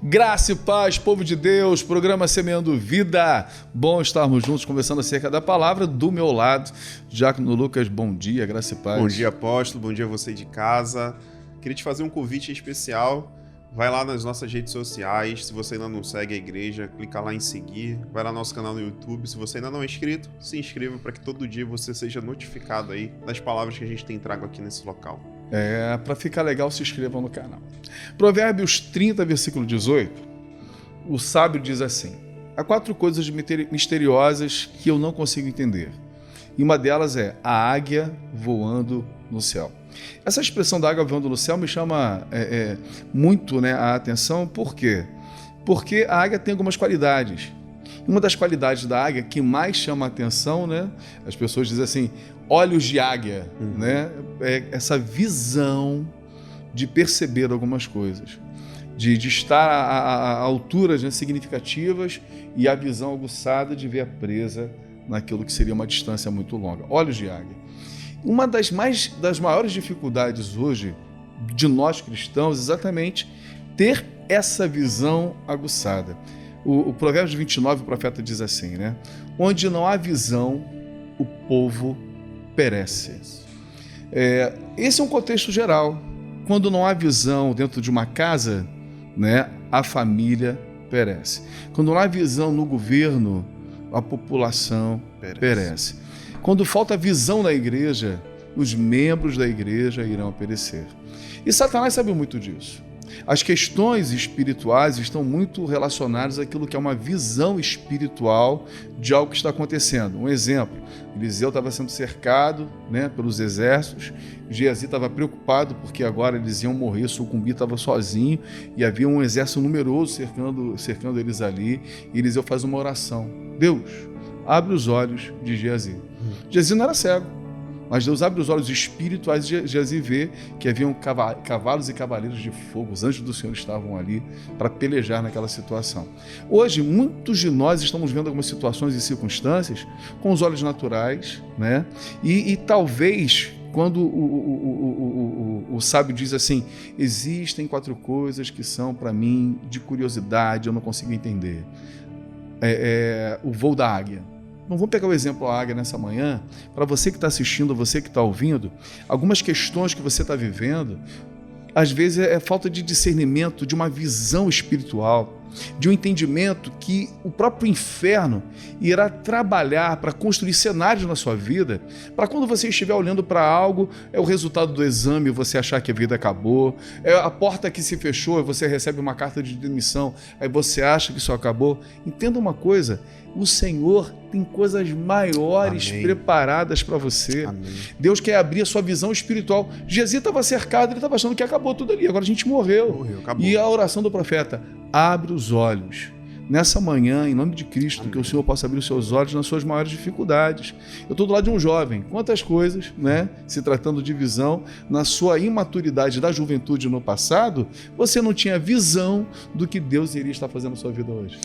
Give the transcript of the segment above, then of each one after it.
Graça e paz, povo de Deus, programa Semeando Vida. Bom estarmos juntos conversando acerca da palavra. Do meu lado, Diácono Lucas, bom dia, graça e paz. Bom dia, apóstolo, bom dia a você de casa. Queria te fazer um convite especial. Vai lá nas nossas redes sociais, se você ainda não segue a igreja, clica lá em seguir. Vai lá no nosso canal no YouTube, se você ainda não é inscrito, se inscreva para que todo dia você seja notificado aí das palavras que a gente tem trago aqui nesse local. Para ficar legal, se inscrevam no canal. Provérbios 30, versículo 18, o sábio diz assim: há 4 coisas misteriosas que eu não consigo entender. E uma delas é a águia voando no céu. Essa expressão da águia voando no céu me chama muito, a atenção. Por quê? Porque a águia tem algumas qualidades. Uma das qualidades da águia que mais chama a atenção, as pessoas dizem assim, olhos de águia, é essa visão de perceber algumas coisas, de estar a alturas significativas e a visão aguçada de ver a presa naquilo que seria uma distância muito longa. Olhos de águia. Uma das maiores dificuldades hoje de nós cristãos é exatamente ter essa visão aguçada. O Provérbios 29, o profeta diz assim, onde não há visão, o povo perece. Esse é um contexto geral. Quando não há visão dentro de uma casa, a família perece. Quando não há visão no governo, a população perece. Quando falta visão na igreja, os membros da igreja irão perecer. E Satanás sabe muito disso. As questões espirituais estão muito relacionadas àquilo que é uma visão espiritual de algo que está acontecendo. Um exemplo, Eliseu estava sendo cercado pelos exércitos, Geazi estava preocupado porque agora eles iam morrer, Sucumbi estava sozinho e havia um exército numeroso cercando eles ali, e Eliseu faz uma oração: Deus, abre os olhos de Geazi. Geazi não era cego, mas Deus abre os olhos espirituais de Geazi e vê que haviam cavalos e cavaleiros de fogo, os anjos do Senhor estavam ali para pelejar naquela situação. Hoje, muitos de nós estamos vendo algumas situações e circunstâncias com os olhos naturais, e talvez quando o sábio diz assim, existem 4 coisas que são para mim de curiosidade, eu não consigo entender. O voo da águia. Então, vamos pegar o exemplo da águia nessa manhã, para você que está assistindo, você que está ouvindo, algumas questões que você está vivendo, às vezes é falta de discernimento, de uma visão espiritual, de um entendimento que o próprio inferno irá trabalhar para construir cenários na sua vida, para quando você estiver olhando para algo, é o resultado do exame, você achar que a vida acabou, é a porta que se fechou e você recebe uma carta de demissão, aí você acha que isso acabou. Entenda uma coisa, o Senhor tem coisas maiores preparadas para você. Amém. Deus quer abrir a sua visão espiritual. Geazi estava cercado, ele estava achando que acabou tudo ali, agora a gente morreu. Acabou. E a oração do profeta, abre os olhos. Nessa manhã, em nome de Cristo, amém, que o Senhor possa abrir os seus olhos nas suas maiores dificuldades. Eu estou do lado de um jovem. Quantas coisas, se tratando de visão, na sua imaturidade da juventude no passado, você não tinha visão do que Deus iria estar fazendo na sua vida hoje.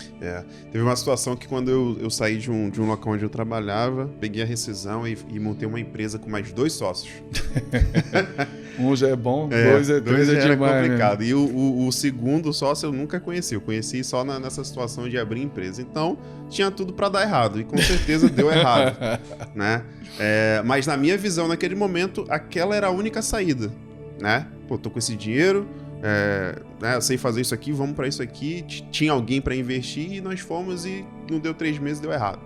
Teve uma situação que quando eu saí de um local onde eu trabalhava, peguei a rescisão e montei uma empresa com mais 2 sócios. Um já é bom, 2 é demais. Complicado. E o segundo sócio eu nunca conheci. Eu conheci só nessa situação de abrir empresa. Então, tinha tudo para dar errado. E com certeza deu errado. Mas na minha visão, naquele momento, aquela era a única saída. Tô com esse dinheiro, eu sei fazer isso aqui, vamos para isso aqui. Tinha alguém para investir e nós fomos e não deu 3 meses, deu errado.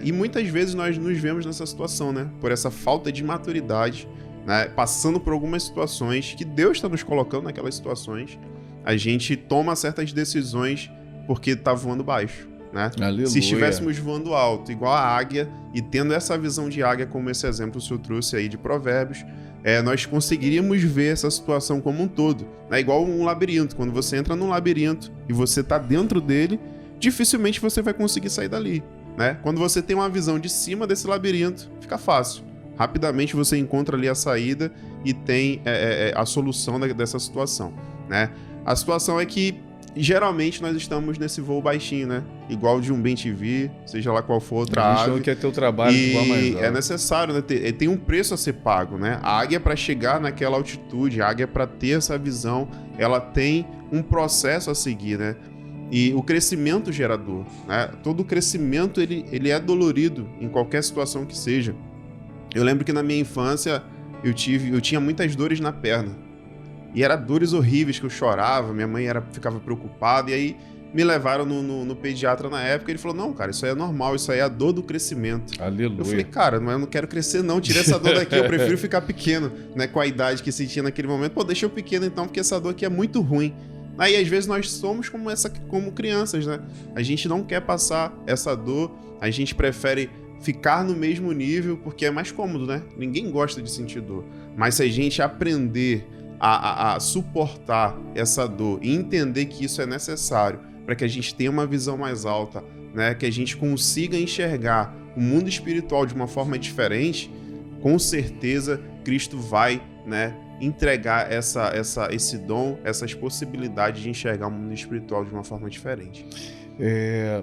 E muitas vezes nós nos vemos nessa situação, por essa falta de maturidade, passando por algumas situações que Deus está nos colocando naquelas situações, a gente toma certas decisões porque está voando baixo. Aleluia. Se estivéssemos voando alto, igual a águia, e tendo essa visão de águia, como esse exemplo que o senhor trouxe aí de Provérbios, nós conseguiríamos ver essa situação como um todo. É igual um labirinto. Quando você entra num labirinto e você está dentro dele, dificilmente você vai conseguir sair dali. Quando você tem uma visão de cima desse labirinto, fica fácil. Rapidamente você encontra ali a saída e tem a solução dessa situação. A situação é que geralmente nós estamos nesse voo baixinho, igual de um bem-TV, seja lá qual for outra ave. A gente não quer ter o trabalho de voar mais alto. É necessário, tem um preço a ser pago, A águia, para chegar naquela altitude, a águia, para ter essa visão, ela tem um processo a seguir, né? E o crescimento gera dor, né? Todo crescimento, ele é dolorido em qualquer situação que seja. Eu lembro que na minha infância eu tinha muitas dores na perna. E eram dores horríveis que eu chorava, minha mãe ficava preocupada, e aí me levaram no pediatra na época, e ele falou, não, cara, isso aí é normal, isso aí é a dor do crescimento. Aleluia. Eu falei, cara, mas eu não quero crescer não, tira essa dor daqui, eu prefiro ficar pequeno, né, com a idade que sentia naquele momento. Pô, deixa eu pequeno então, porque essa dor aqui é muito ruim. Aí, às vezes, nós somos como crianças, né? A gente não quer passar essa dor, a gente prefere ficar no mesmo nível, porque é mais cômodo, né? Ninguém gosta de sentir dor. Mas se a gente aprender a suportar essa dor e entender que isso é necessário para que a gente tenha uma visão mais alta, né? Que a gente consiga enxergar o mundo espiritual de uma forma diferente, com certeza Cristo vai, né, entregar esse dom, essas possibilidades de enxergar o mundo espiritual de uma forma diferente.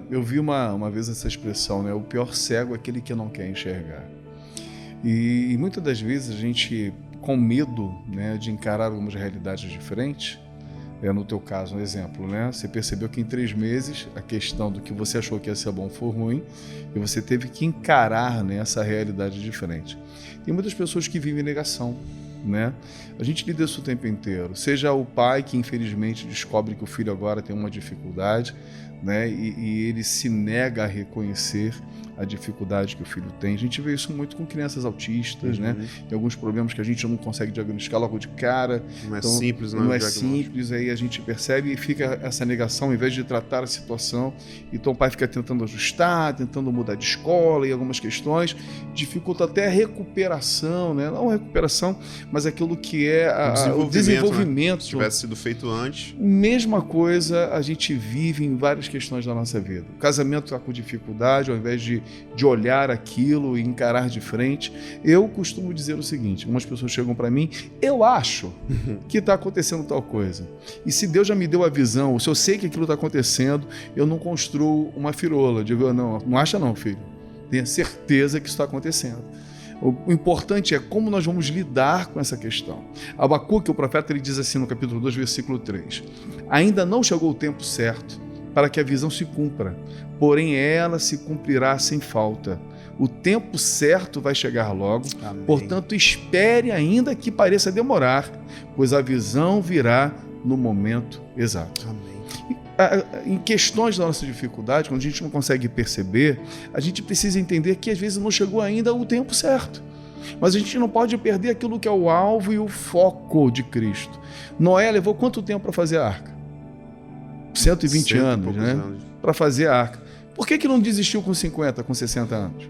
Eu vi uma vez essa expressão, né? O pior cego é aquele que não quer enxergar. E muitas das vezes a gente, com medo, né, de encarar algumas realidades diferentes, no teu caso, um exemplo, né? Você percebeu que em 3 meses a questão do que você achou que ia ser bom foi ruim e você teve que encarar, né, essa realidade diferente. Tem muitas pessoas que vivem negação, né? A gente lida isso o tempo inteiro. Seja o pai que infelizmente descobre que o filho agora tem uma dificuldade, né? E ele se nega a reconhecer a dificuldade que o filho tem. A gente vê isso muito com crianças autistas, né? Tem alguns problemas que a gente não consegue diagnosticar logo de cara. Não é então, simples, não é simples, aí a gente percebe e fica essa negação, ao invés de tratar a situação. Então o pai fica tentando ajustar, tentando mudar de escola e algumas questões, dificulta até a recuperação, né? Não a recuperação, mas aquilo que é o desenvolvimento. Né? Se tivesse sido feito antes. Mesma coisa a gente vive em várias questões da nossa vida. O casamento está com dificuldade, ao invés de olhar aquilo e encarar de frente. Eu costumo dizer o seguinte, algumas pessoas chegam para mim, eu acho que está acontecendo tal coisa. E se Deus já me deu a visão, ou se eu sei que aquilo está acontecendo, eu não construo uma firola. Digo, não acha não, filho. Tenha certeza que isso está acontecendo. O importante é como nós vamos lidar com essa questão. Abacuque, o profeta, ele diz assim no capítulo 2, versículo 3. Ainda não chegou o tempo certo para que a visão se cumpra, porém ela se cumprirá sem falta. O tempo certo vai chegar logo, Amém. Portanto espere ainda que pareça demorar, pois a visão virá no momento exato. Amém. Em questões da nossa dificuldade, quando a gente não consegue perceber, a gente precisa entender que às vezes não chegou ainda o tempo certo. Mas a gente não pode perder aquilo que é o alvo e o foco de Cristo. Noé levou quanto tempo para fazer a arca? 120 anos, né? Para fazer a arca. Por que não desistiu com 50, com 60 anos?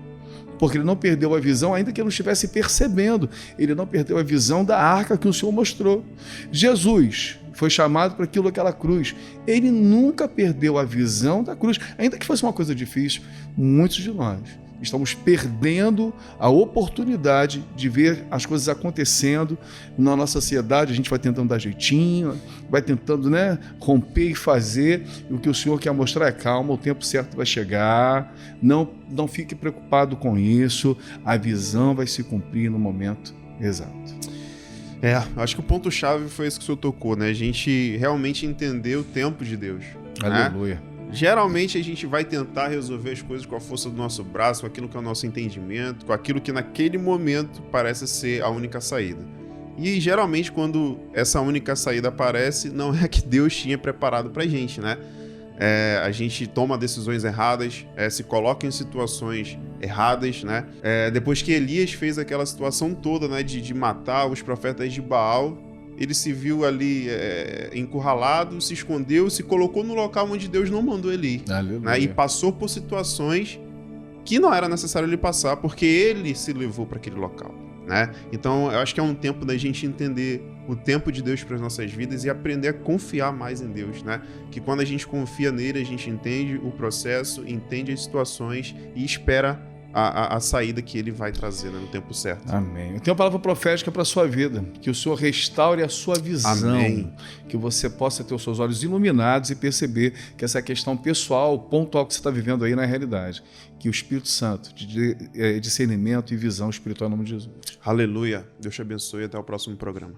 Porque ele não perdeu a visão, ainda que ele não estivesse percebendo. Ele não perdeu a visão da arca que o Senhor mostrou. Jesus foi chamado para aquela cruz. Ele nunca perdeu a visão da cruz. Ainda que fosse uma coisa difícil, muitos de nós estamos perdendo a oportunidade de ver as coisas acontecendo na nossa sociedade. A gente vai tentando dar jeitinho, vai tentando, né, romper e fazer. E o que o Senhor quer mostrar é calma, o tempo certo vai chegar. Não fique preocupado com isso. A visão vai se cumprir no momento exato. Acho que o ponto-chave foi esse que o senhor tocou, né? A gente realmente entender o tempo de Deus. Aleluia. Né? Geralmente a gente vai tentar resolver as coisas com a força do nosso braço, com aquilo que é o nosso entendimento, com aquilo que naquele momento parece ser a única saída. E geralmente quando essa única saída aparece, não é a que Deus tinha preparado pra gente, né? A gente toma decisões erradas, se coloca em situações erradas, né? Depois que Elias fez aquela situação toda, né, de matar os profetas de Baal, ele se viu ali encurralado, se escondeu, se colocou no local onde Deus não mandou ele ir, né? E passou por situações que não era necessário ele passar, porque ele se levou para aquele local, né? Então, eu acho que é um tempo da gente entender o tempo de Deus para as nossas vidas e aprender a confiar mais em Deus, né? Que quando a gente confia nele, a gente entende o processo, entende as situações e espera a saída que ele vai trazer, né, no tempo certo. Amém. Eu tenho uma palavra profética para a sua vida, que o Senhor restaure a sua visão. Amém. Que você possa ter os seus olhos iluminados e perceber que essa questão pessoal, pontual que você está vivendo aí na realidade, que o Espírito Santo de discernimento e visão espiritual em nome de Jesus. Aleluia. Deus te abençoe e até o próximo programa.